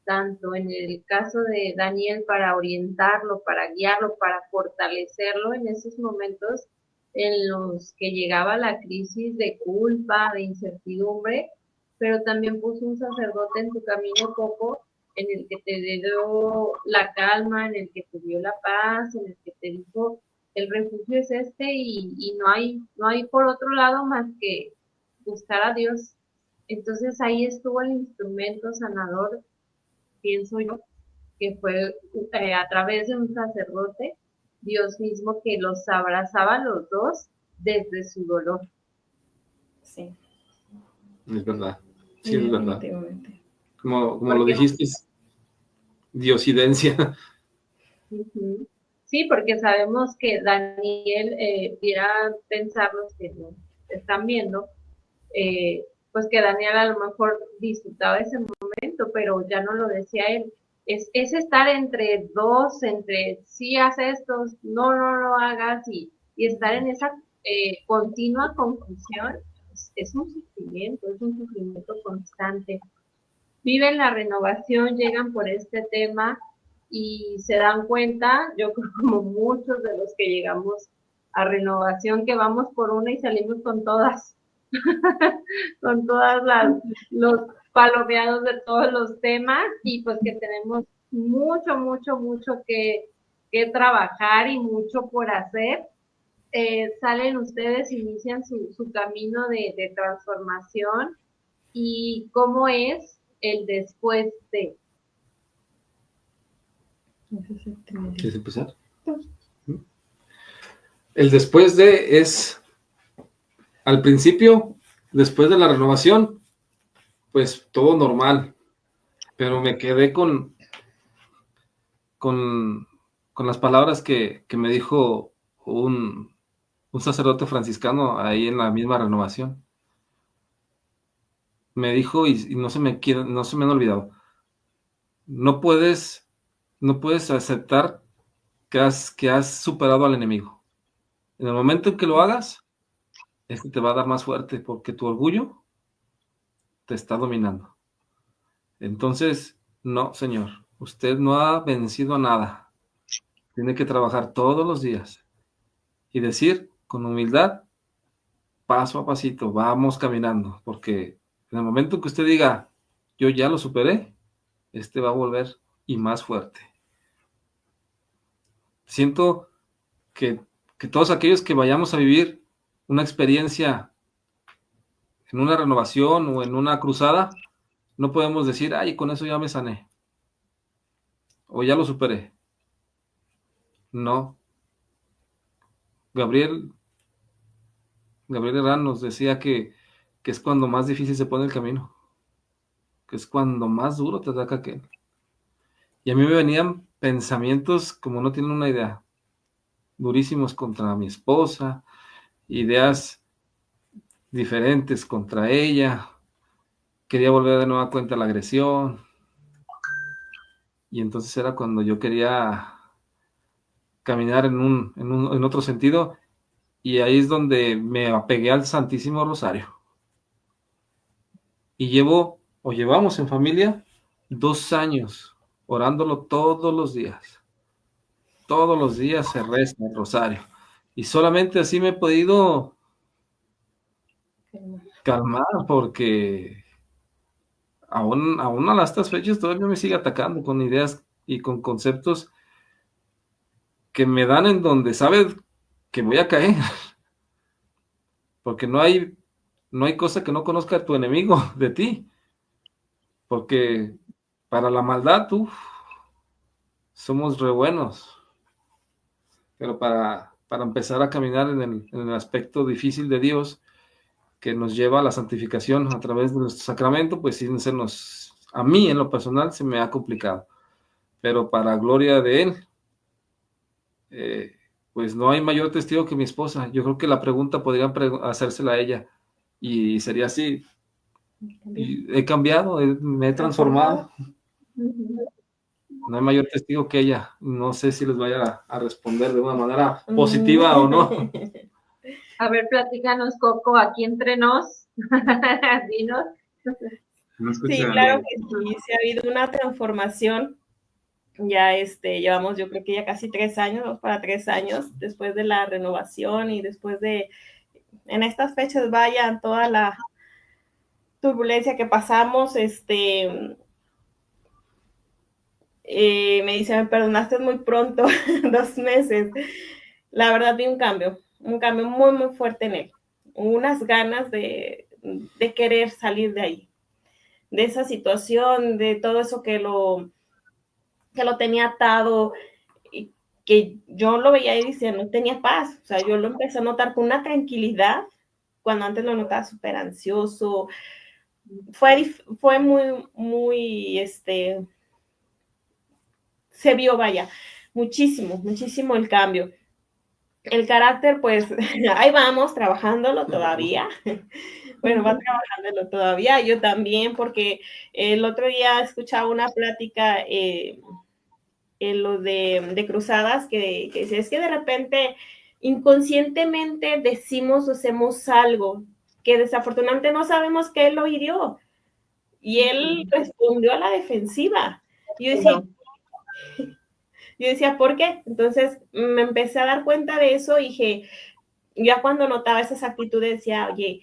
tanto en el caso de Daniel para orientarlo, para guiarlo, para fortalecerlo en esos momentos en los que llegaba la crisis de culpa, de incertidumbre, pero también puso un sacerdote en tu camino, Coco, en el que te dio la calma, en el que te dio la paz, en el que te dijo, el refugio es este y no hay por otro lado más que buscar a Dios. Entonces ahí estuvo el instrumento sanador, pienso yo, que fue a través de un sacerdote, Dios mismo que los abrazaba a los dos desde su dolor. Sí. Es verdad. Sí, es verdad. Como Porque lo dijiste, diosidencia. Sí, porque sabemos que Daniel, pudiera pensar los que nos están viendo, pues que Daniel a lo mejor disfrutaba ese momento, pero ya no lo decía él. Es estar entre dos, entre sí haz esto, no lo hagas y estar en esa continua confusión, es un sufrimiento constante. Viven la renovación, llegan por este tema y se dan cuenta, yo creo como muchos de los que llegamos a renovación, que vamos por una y salimos con todas, con todas los palomeados de todos los temas y pues que tenemos mucho que trabajar y mucho por hacer. Salen ustedes, inician su camino de transformación y cómo es el después de. ¿Quieres empezar? El después de es, al principio, después de la renovación, pues todo normal, pero me quedé con las palabras que me dijo un sacerdote franciscano ahí en la misma renovación. Me dijo, y no se me han olvidado, no puedes aceptar que has superado al enemigo. En el momento en que lo hagas, te va a dar más fuerte, porque tu orgullo te está dominando. Entonces, no, señor, usted no ha vencido a nada. Tiene que trabajar todos los días y decir con humildad, paso a pasito, vamos caminando, porque en el momento que usted diga, yo ya lo superé, va a volver y más fuerte. Siento que todos aquellos que vayamos a vivir una experiencia en una renovación o en una cruzada, no podemos decir, ay, con eso ya me sané, o ya lo superé. No. Gabriel Herrán nos decía que es cuando más difícil se pone el camino, que es cuando más duro te ataca aquel. Y a mí me venían pensamientos, como no tienen una idea, durísimos contra mi esposa, ideas diferentes contra ella, quería volver de nueva cuenta a la agresión, y entonces era cuando yo quería caminar en otro sentido, y ahí es donde me apegué al Santísimo Rosario. Y llevamos en familia 2 años orándolo todos los días. Todos los días se reza el rosario. Y solamente así me he podido calmar, porque aún a estas fechas todavía me sigue atacando con ideas y con conceptos que me dan en donde sabe que voy a caer. Porque no hay cosa que no conozca tu enemigo de ti. Porque para la maldad, somos re buenos. Pero para empezar a caminar en el aspecto difícil de Dios, que nos lleva a la santificación a través de nuestro sacramento, pues sí a mí en lo personal se me ha complicado. Pero para gloria de Él, pues no hay mayor testigo que mi esposa. Yo creo que la pregunta podrían hacérsela a ella, y sería así. Y he cambiado, me he transformado. No hay mayor testigo que ella. No sé si les vaya a responder de una manera positiva o no. A ver, platícanos, Coco, aquí entre nos. Dinos. Sí, claro que sí, sí ha habido una transformación. Ya llevamos, yo creo que ya casi 3 años, vamos para 3 años después de la renovación, y después en estas fechas, vaya, toda la turbulencia que pasamos, me dice, me perdonaste muy pronto, 2 meses. La verdad vi un cambio muy, muy fuerte en él. Unas ganas de querer salir de ahí, de esa situación, de todo eso que lo tenía atado, y que yo lo veía y decía, no tenía paz. O sea, yo lo empecé a notar con una tranquilidad, cuando antes lo notaba súper ansioso. Fue muy, muy, se vio, vaya, muchísimo, muchísimo el cambio. El carácter, pues, ahí vamos, trabajándolo todavía. Bueno, va trabajándolo todavía, yo también, porque el otro día escuchaba una plática en lo de cruzadas, que es que de repente inconscientemente decimos o hacemos algo que desafortunadamente no sabemos que él lo hirió, y él respondió a la defensiva. Y yo decía, ¿por qué? Entonces me empecé a dar cuenta de eso, y dije, ya cuando notaba esas actitudes decía, oye,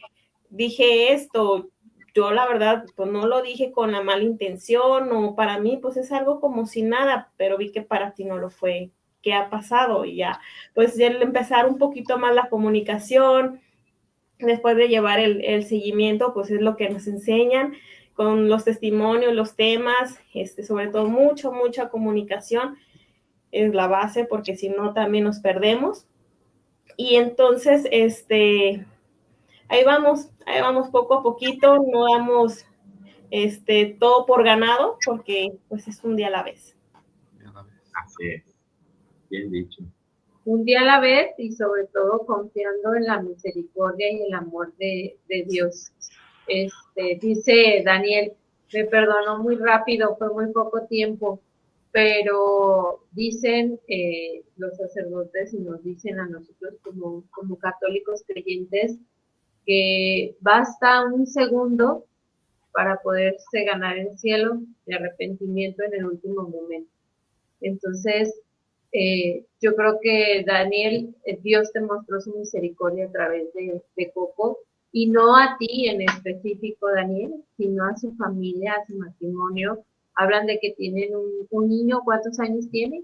dije esto, yo la verdad, pues no lo dije con la mala intención, o para mí pues es algo como si nada, pero vi que para ti no lo fue. ¿Qué ha pasado? Y ya, pues el empezar un poquito más la comunicación, después de llevar el seguimiento, pues es lo que nos enseñan con los testimonios, los temas, sobre todo mucha comunicación es la base, porque si no también nos perdemos. Y entonces, ahí vamos poco a poquito, no damos todo por ganado, porque pues es un día a la vez. Así es, bien dicho. Un día a la vez, y sobre todo confiando en la misericordia y el amor de Dios. Dice Daniel, me perdonó muy rápido, fue muy poco tiempo, pero dicen los sacerdotes, y nos dicen a nosotros como católicos creyentes, que basta un segundo para poderse ganar el cielo de arrepentimiento en el último momento. Entonces, Yo creo que Daniel, Dios te mostró su misericordia a través de Coco, y no a ti en específico, Daniel, sino a su familia, a su matrimonio. Hablan de que tienen un niño. ¿Cuántos años tiene?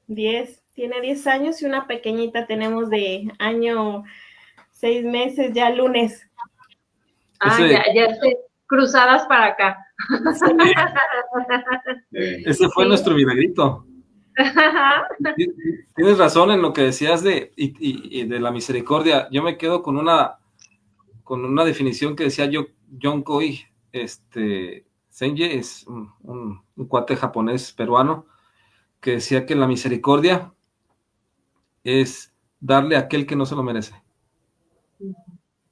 10, tiene 10 años y una pequeñita tenemos de año 6 meses, ya el lunes. Ya cruzadas para acá. Ese fue nuestro milagrito. Tienes razón en lo que decías de la misericordia. Yo me quedo con una definición que decía John Coy, Senje, es un cuate japonés peruano, que decía que la misericordia es darle a aquel que no se lo merece.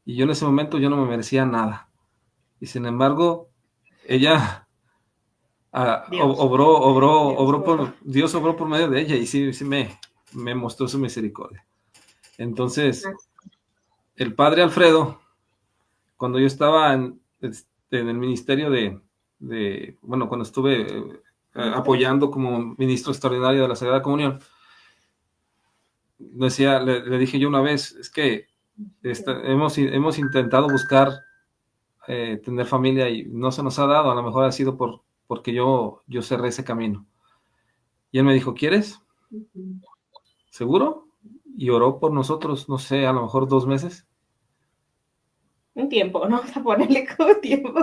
Y yo en ese momento yo no me merecía nada. Y sin embargo, ella Dios obró por medio de ella, y sí me mostró su misericordia. Entonces, el padre Alfredo, cuando yo estaba en el ministerio cuando estuve apoyando como ministro extraordinario de la Sagrada Comunión, le dije yo una vez, es que hemos intentado buscar tener familia y no se nos ha dado. A lo mejor ha sido porque yo cerré ese camino. Y él me dijo, ¿quieres? ¿Seguro? Y oró por nosotros, no sé, a lo mejor 2 meses. Un tiempo, ¿no? Vamos a ponerle como tiempo.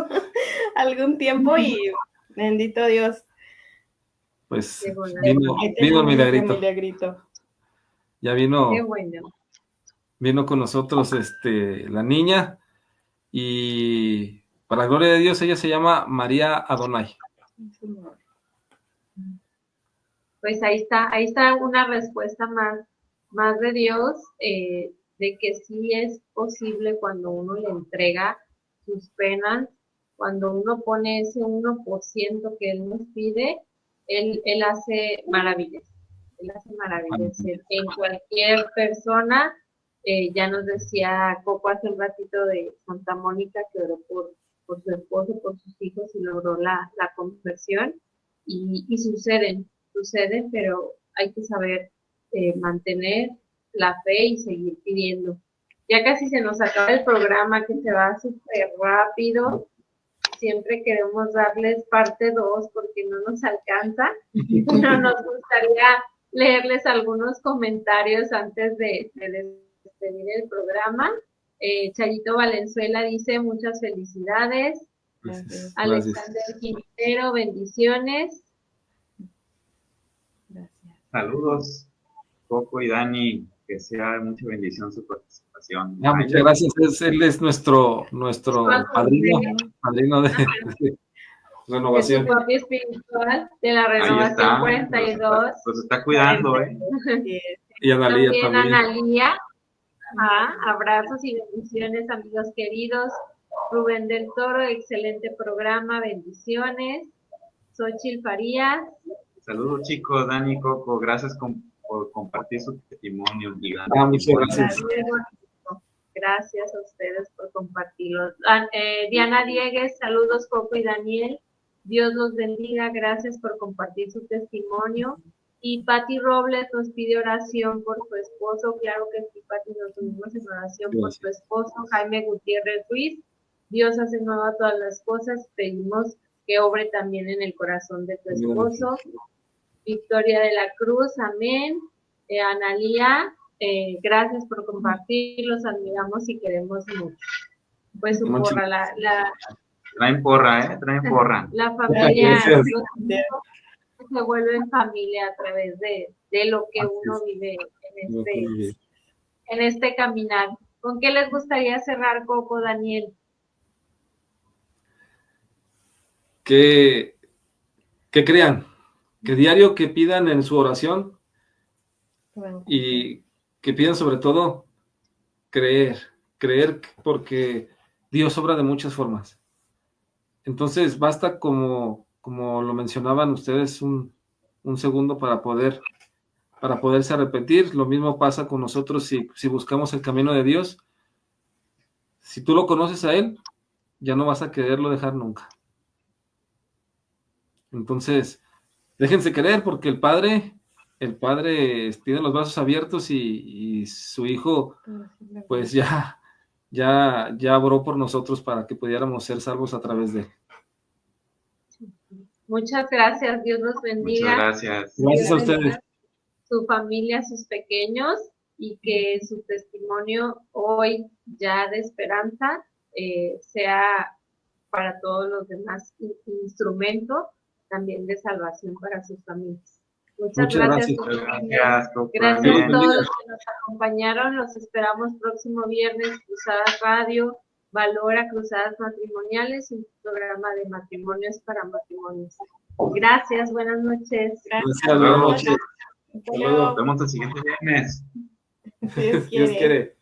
Algún tiempo, y bendito Dios. Pues vino el milagrito. Ya vino. Qué bueno. Vino con nosotros la niña, y para la gloria de Dios, ella se llama María Adonai. Pues ahí está una respuesta más de Dios, de que sí es posible cuando uno le entrega sus penas, cuando uno pone ese 1% que Él nos pide, Él hace maravillas. Él hace maravillas en cualquier persona. Ya nos decía Coco hace un ratito de Santa Mónica, que oró por su esposo, por sus hijos, y logró la conversión, y suceden, pero hay que saber mantener la fe y seguir pidiendo. Ya casi se nos acaba el programa, que se va súper rápido. Siempre queremos darles parte 2 porque no nos alcanza, pero nos gustaría leerles algunos comentarios antes de despedir el programa. Chayito Valenzuela dice, muchas felicidades. Gracias. Alexander Quintero, bendiciones. Gracias. Saludos, Coco y Dani, que sea de mucha bendición su participación. Muchas gracias. Él es nuestro padrino de renovación. Es su papi espiritual de la renovación 42. Pues está cuidando, Y Analía también. Analía. Abrazos y bendiciones, amigos queridos. Rubén del Toro, excelente programa, bendiciones. Xochitl Farías. Saludos, chicos. Dani, Coco, gracias por compartir su testimonio. Muchas gracias. Gracias a ustedes por compartirlo. Diana Diegues, saludos, Coco y Daniel. Dios los bendiga, gracias por compartir su testimonio. Y Pati Robles nos pide oración por su esposo. Claro que sí, Pati, nos unimos en oración por su esposo, Jaime Gutiérrez Ruiz. Dios hace nueva todas las cosas. Pedimos que obre también en el corazón de tu esposo. Victoria de la Cruz, amén. Analía, gracias por compartir, los admiramos y queremos mucho. Pues su porra, traen porra, traen porra. La familia se vuelve en familia a través de lo que uno vive en este caminar. ¿Con qué les gustaría cerrar, Coco, Daniel? Que crean, que diario que pidan en su oración, y que pidan sobre todo creer, porque Dios obra de muchas formas. Entonces basta, como lo mencionaban ustedes, un segundo para poderse arrepentir. Lo mismo pasa con nosotros si buscamos el camino de Dios. Si tú lo conoces a Él, ya no vas a quererlo dejar nunca. Entonces, déjense querer, porque el Padre el padre tiene los brazos abiertos y su hijo pues ya oró por nosotros para que pudiéramos ser salvos a través de él. Muchas gracias, Dios los bendiga. Muchas gracias. Gracias a ustedes. Su familia, sus pequeños, y que su testimonio hoy ya de esperanza sea para todos los demás instrumento también de salvación para sus familias. Muchas gracias. Gracias a todos los que nos acompañaron. Los esperamos próximo viernes, Cruzadas Radio, Valora Cruzadas Matrimoniales, un programa de matrimonios para matrimonios. Gracias, buenas noches. Gracias, buenas noches. Nos vemos el siguiente viernes. Dios quiere.